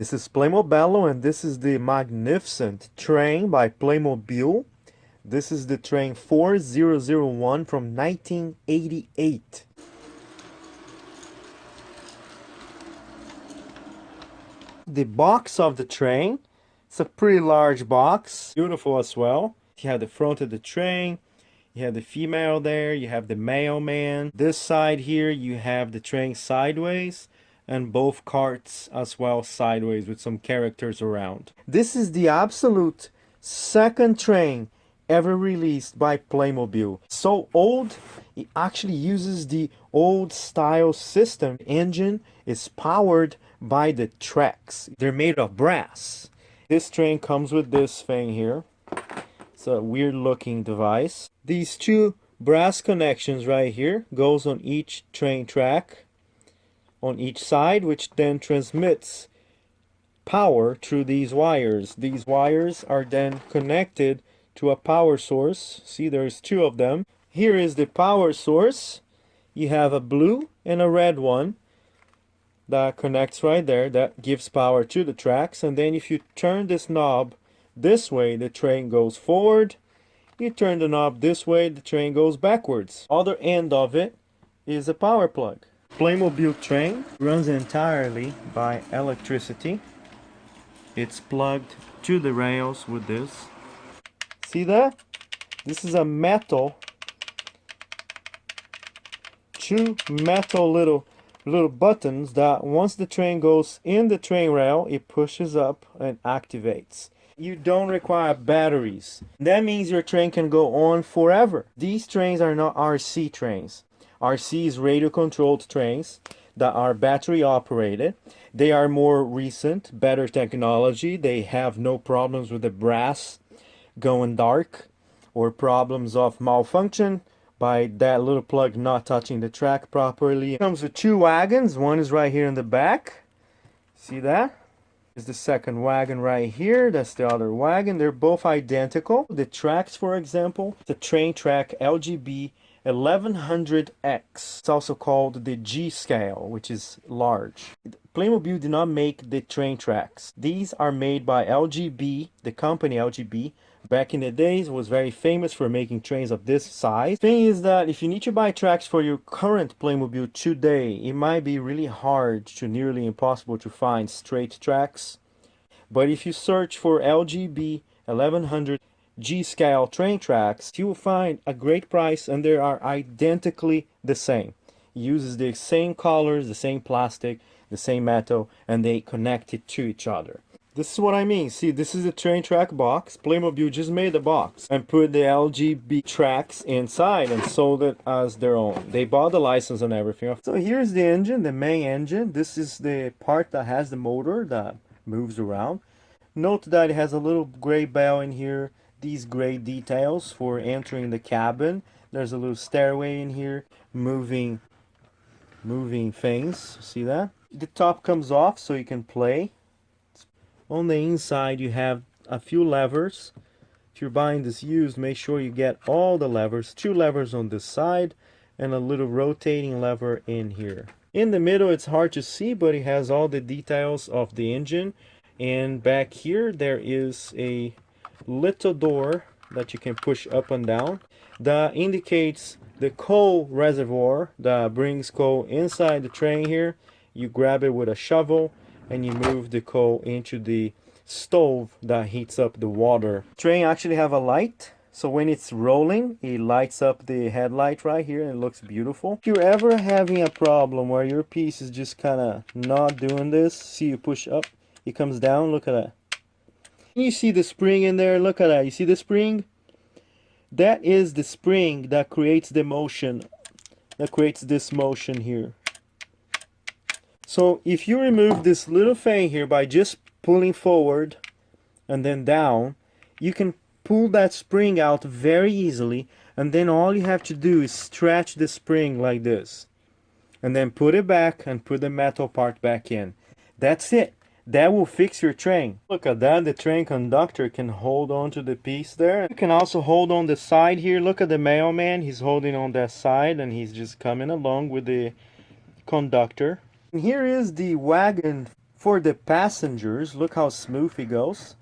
This is PlaymoBello, and this is the magnificent train by Playmobil. This is the train 4001 from 1988. The box of the train, it's a pretty large box, beautiful as well. You have the front of the train, you have the female there, you have the mailman. This side here you have the train sideways, and both carts as well sideways with some characters around. This is the absolute second train ever released by Playmobil. So old, it actually uses the old style system. The engine is powered by the tracks. They're made of brass. This train comes with this thing here. It's a weird looking device. These two brass connections right here goes on each train track on each side, which then transmits power through these wires. These wires are then connected to a power source. See, there's two of them. Here is the power source. You have a blue and a red one that connects right there, that gives power to the tracks. And then if you turn this knob this way, the train goes forward. You turn the knob this way, the train goes backwards. Other end of it is a power plug. Playmobil train runs entirely by electricity. It's plugged to the rails with this. See that? This is a metal, two metal little buttons that once the train goes in the train rail, it pushes up and activates. You don't require batteries. That means your train can go on forever. These trains are not RC trains. RC is radio controlled trains that are battery operated. They are more recent, better technology. They have no problems with the brass going dark or problems of malfunction by that little plug not touching the track properly. It comes with two wagons. One is right here in the back. See that? Is the second wagon right here. That's the other wagon. They're both identical. The tracks, for example, the train track LGB 1100X. It's also called the G scale, which is large. Playmobil did not make the train tracks. These are made by LGB, the company LGB. Back in the days, was very famous for making trains of this size. Thing is that if you need to buy tracks for your current Playmobil today, it might be really hard to nearly impossible to find straight tracks. But if you search for LGB 1100 G-scale train tracks, you will find a great price, and they are identically the same. It uses the same colors, the same plastic, the same metal, and they connect it to each other. This is what I mean. See, this is the train track box. Playmobil just made the box and put the LGB tracks inside and sold it as their own. They bought the license and everything. So here's the engine, the main engine. This is the part that has the motor that moves around. Note that it has a little gray bell in here. These gray details for entering the cabin. There's a little stairway in here, moving things. See that? The top comes off so you can play. On the inside you have a few levers. If you're buying this used, make sure you get all the levers. Two levers on this side and a little rotating lever in here. In the middle it's hard to see, but it has all the details of the engine. And back here there is a little door that you can push up and down that indicates the coal reservoir that brings coal inside the train here. You grab it with a shovel and you move the coal into the stove that heats up the water. Train actually have a light, so when it's rolling it lights up the headlight right here and it looks beautiful. If you're ever having a problem where your piece is just kind of not doing this, see, you push up, it comes down, look at that. You see the spring in there, look at that. You see the spring? That is the spring that creates the motion, that creates this motion here. So if you remove this little thing here by just pulling forward and then down, you can pull that spring out very easily, and then all you have to do is stretch the spring like this and then put it back and put the metal part back in. That's it. That will fix your train. Look at that, the train conductor can hold on to the piece there. You can also hold on the side here. Look at the mailman, he's holding on that side and he's just coming along with the conductor. And here is the wagon For the passengers, look how smooth it goes.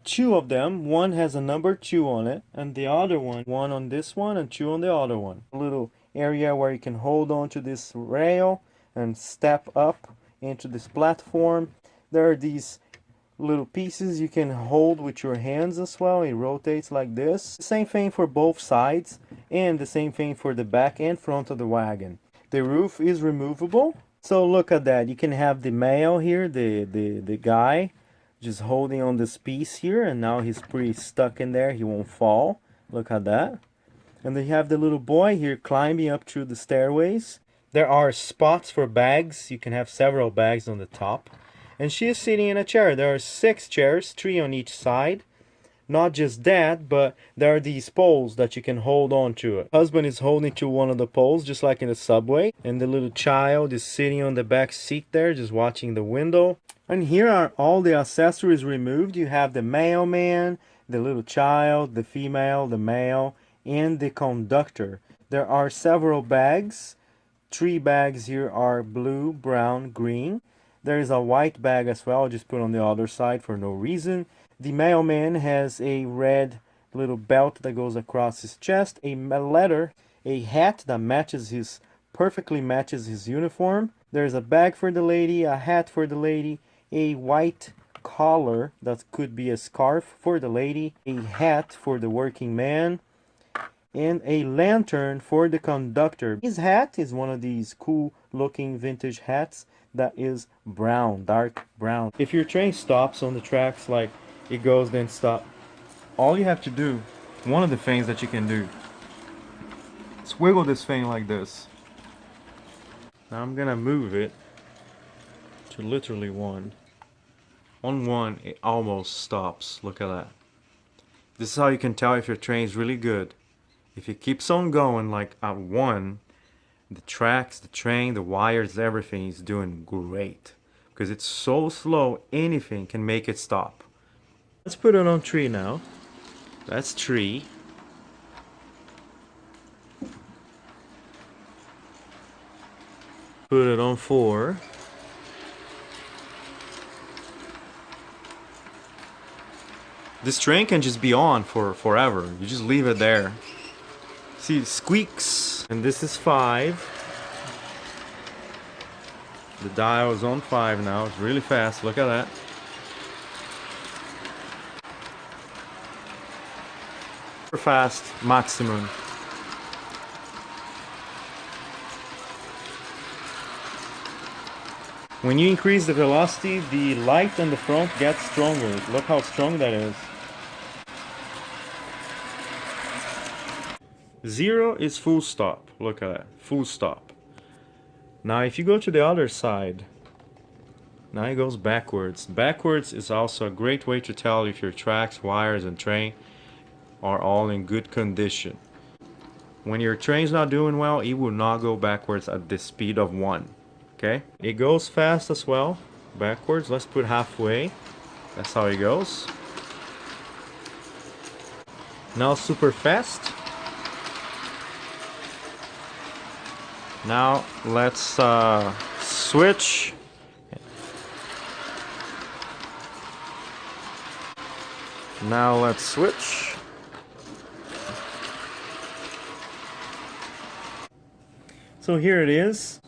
Two of them, one has a number 2 on it, and the other one on this one and 2 on the other one. A little area where you can hold on to this rail and step up into this platform. There are these little pieces you can hold with your hands as well. It rotates like this. Same thing for both sides, and the same thing for the back and front of the wagon. The roof is removable. So look at that. You can have the male here, the guy, just holding on this piece here, and now he's pretty stuck in there. He won't fall. Look at that. And then you have the little boy here climbing up through the stairways. There are spots for bags. You can have several bags on the top. And she is sitting in a chair. There are 6 chairs, 3 on each side. Not just that, but there are these poles that you can hold on to it. Husband is holding to one of the poles, just like in the subway. And the little child is sitting on the back seat there, just watching the window. And here are all the accessories removed. You have the mailman, the little child, the female, the male, and the conductor. There are several bags. 3 bags here are blue, brown, green. There is a white bag as well, just put on the other side for no reason. The mailman has a red little belt that goes across his chest, a letter, a hat that perfectly matches his uniform. There's a bag for the lady, a hat for the lady, a white collar that could be a scarf for the lady, a hat for the working man, and a lantern for the conductor. His hat is one of these cool looking vintage hats that is brown, dark brown. If your train stops on the tracks, like it goes then stop, all you have to do, one of the things that you can do, is wiggle this thing like this. Now I'm gonna move it to literally 1. On 1 it almost stops. Look at that. This is how you can tell if your train is really good. If it keeps on going like at 1, the tracks, the train, the wires, everything is doing great. Because it's so slow, anything can make it stop. Let's put it on 3 now. That's 3. Put it on 4. This train can just be on for forever. You just leave it there. See, it squeaks. And this is 5. The dial is on 5 now. It's really fast. Look at that. Super fast, maximum. When you increase the velocity, the light on the front gets stronger. Look how strong that is. 0 is full stop. Look at that. Full stop. Now if you go to the other side, now it goes backwards. Backwards is also a great way to tell if your tracks, wires, and train are all in good condition. When your train's not doing well, it will not go backwards at the speed of 1. Okay? It goes fast as well. Backwards. Let's put halfway. That's how it goes. Now super fast. Now let's switch. Now let's switch. So here it is.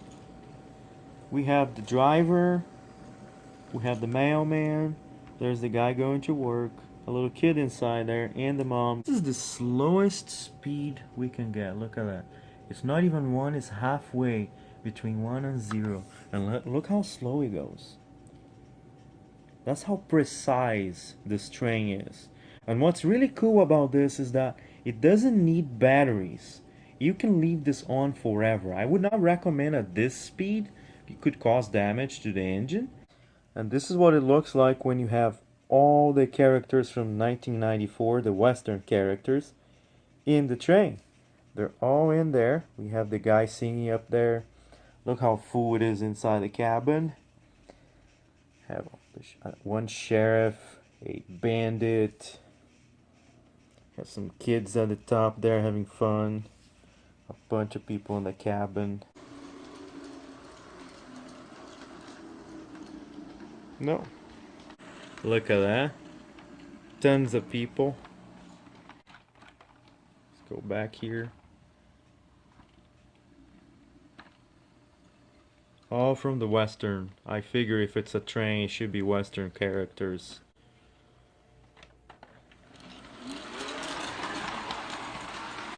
We have the driver, we have the mailman, there's the guy going to work, a little kid inside there, and the mom. This is the slowest speed we can get. Look at that. It's not even 1, it's halfway between 1 and 0. And look how slow it goes. That's how precise this train is. And what's really cool about this is that it doesn't need batteries. You can leave this on forever. I would not recommend at this speed. It could cause damage to the engine. And this is what it looks like when you have all the characters from 1994, the Western characters, in the train. They're all in there. We have the guy singing up there. Look how full it is inside the cabin. Have one sheriff, a bandit. Have some kids at the top there having fun. A bunch of people in the cabin. No. Look at that. Tons of people. Let's go back here. All from the Western. I figure if it's a train, it should be Western characters.